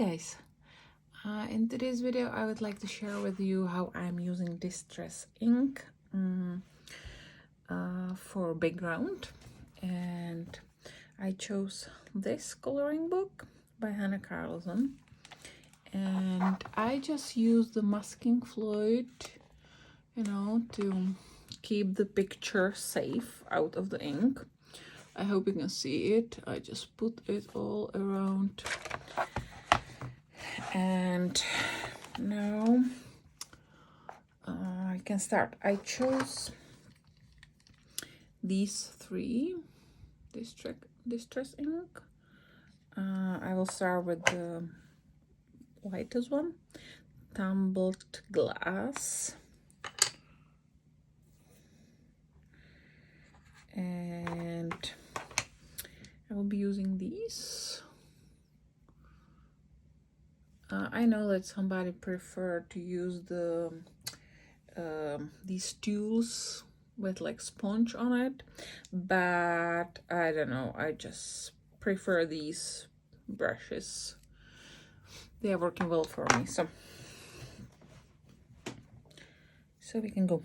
guys, in today's video I would like to share with you how I'm using Distress ink for background, and I chose this coloring book by Hanna Karlzon, and I just use the masking fluid, you know, to keep the picture safe out of the ink. I hope you can see it. I just put it all around. And now I can start. I chose these three distress ink. I will start with the lightest one, Tumbled Glass. And I will be using these. I know that somebody prefer to use the these tools with like sponge on it, but I don't know, I just prefer these brushes. They are working well for me, so we can go.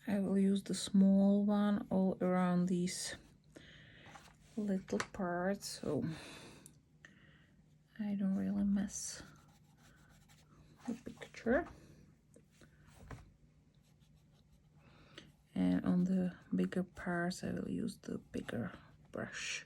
I will use the small one all around these little parts, so I don't really mess the picture. And on the bigger parts I will use the bigger brush.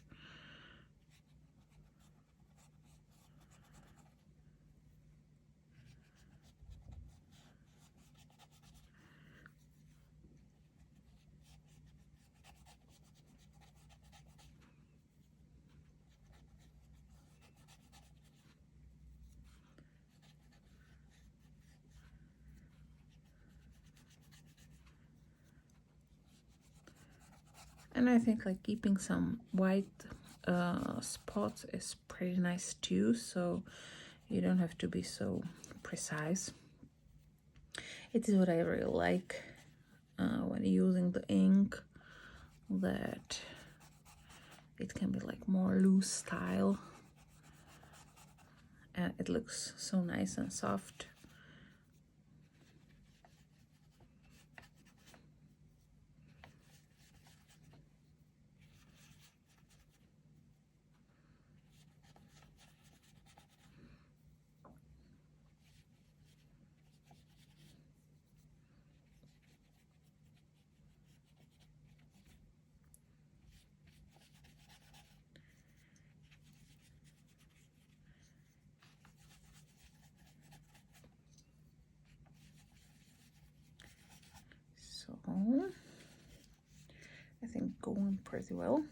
And I think like keeping some white spots is pretty nice too, so you don't have to be so precise. It is what I really like when using the ink, that it can be like more loose style, and it looks so nice and soft. So I think going pretty well.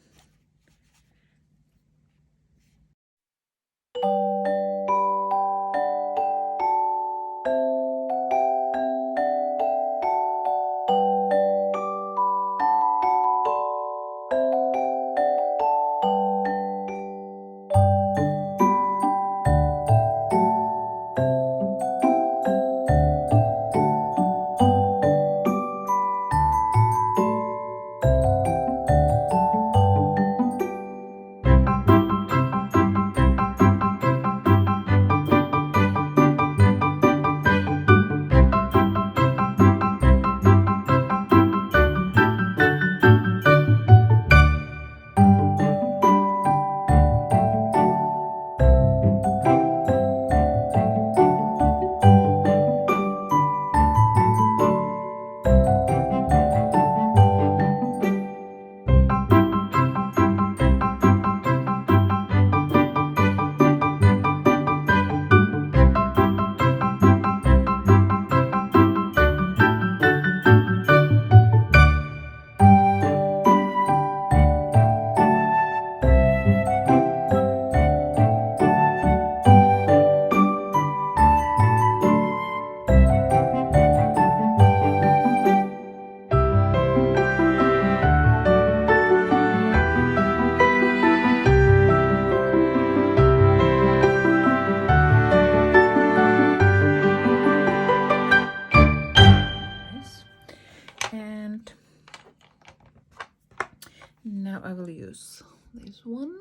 one,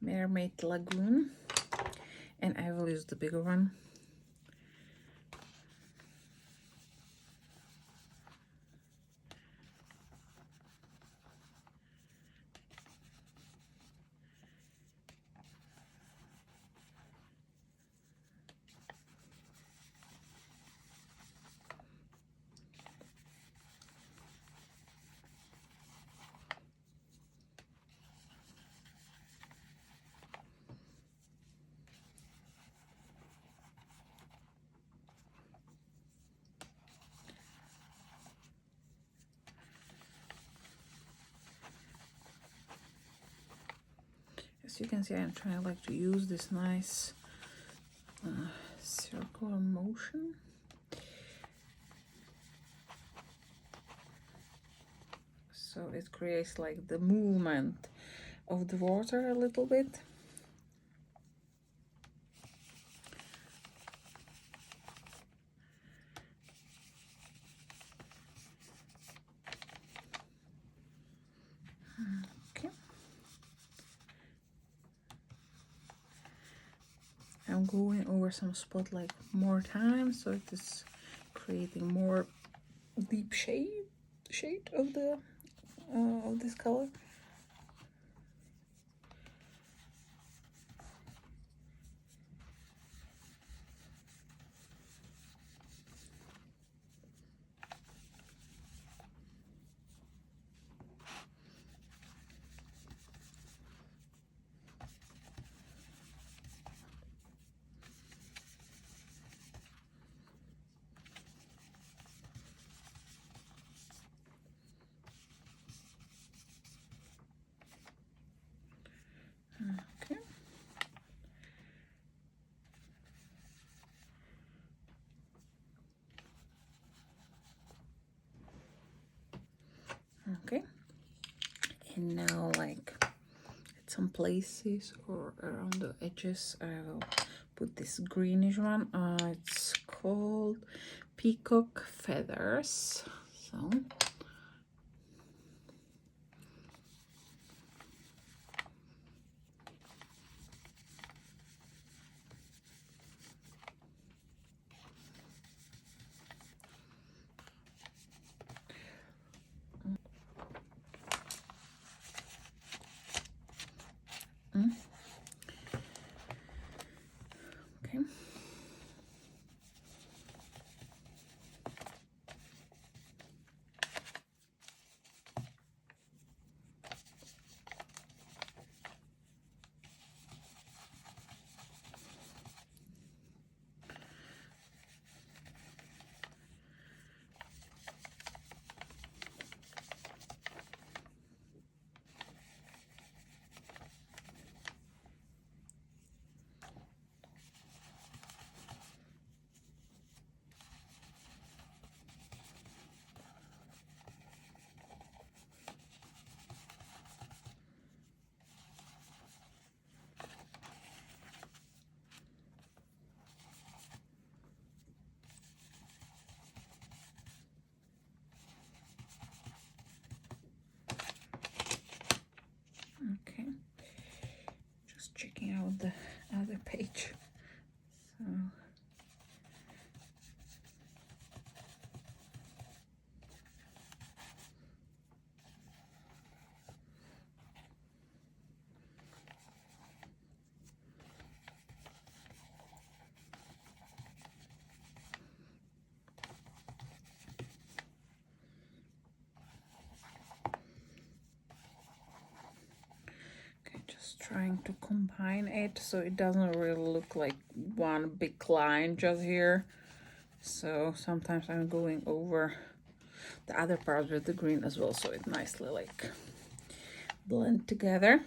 Mermaid Lagoon, and I will use the bigger one. As you can see, I'm trying like to use this nice circular motion. So it creates like the movement of the water a little bit. Okay. I'm going over some spot like more time, so it is creating more deep shade of this color. Okay. Okay. And now like at some places or around the edges, I will put this greenish one. It's called Peacock Feathers. So okay. Okay, just checking out the other page. So okay, just trying to combine it so it doesn't really look like one big line just here. So sometimes I'm going over the other part with the green as well, so it nicely like blend together.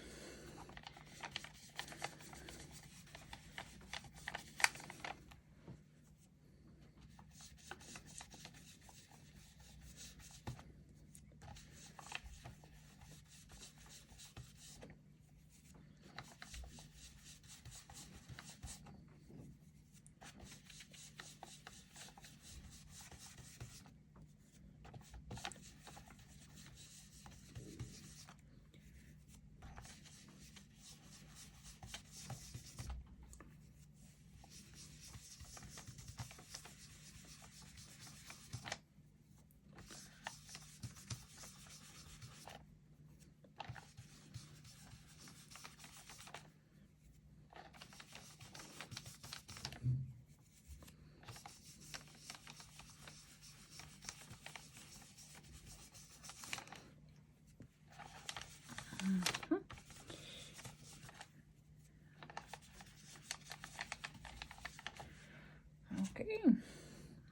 Okay,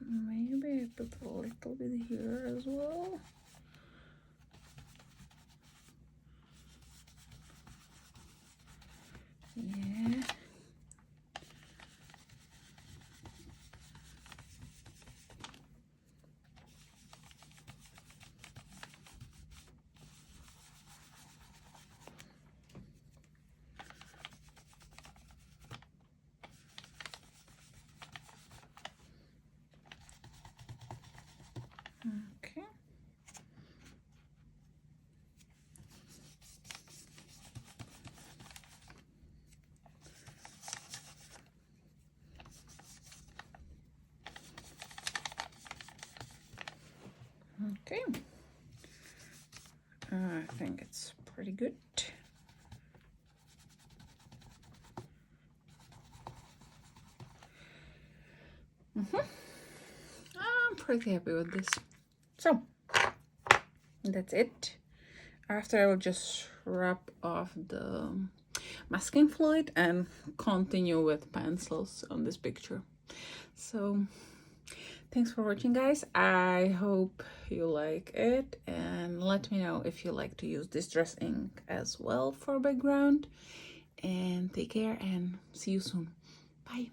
maybe I put a little bit here as well. Yeah. Okay. Okay. I think it's pretty good. I'm pretty happy with this. So that's it. After I will just rub off the masking fluid and continue with pencils on this picture. So thanks for watching, guys. I hope you like it, and let me know if you like to use distress ink as well for background. And take care and see you soon. Bye.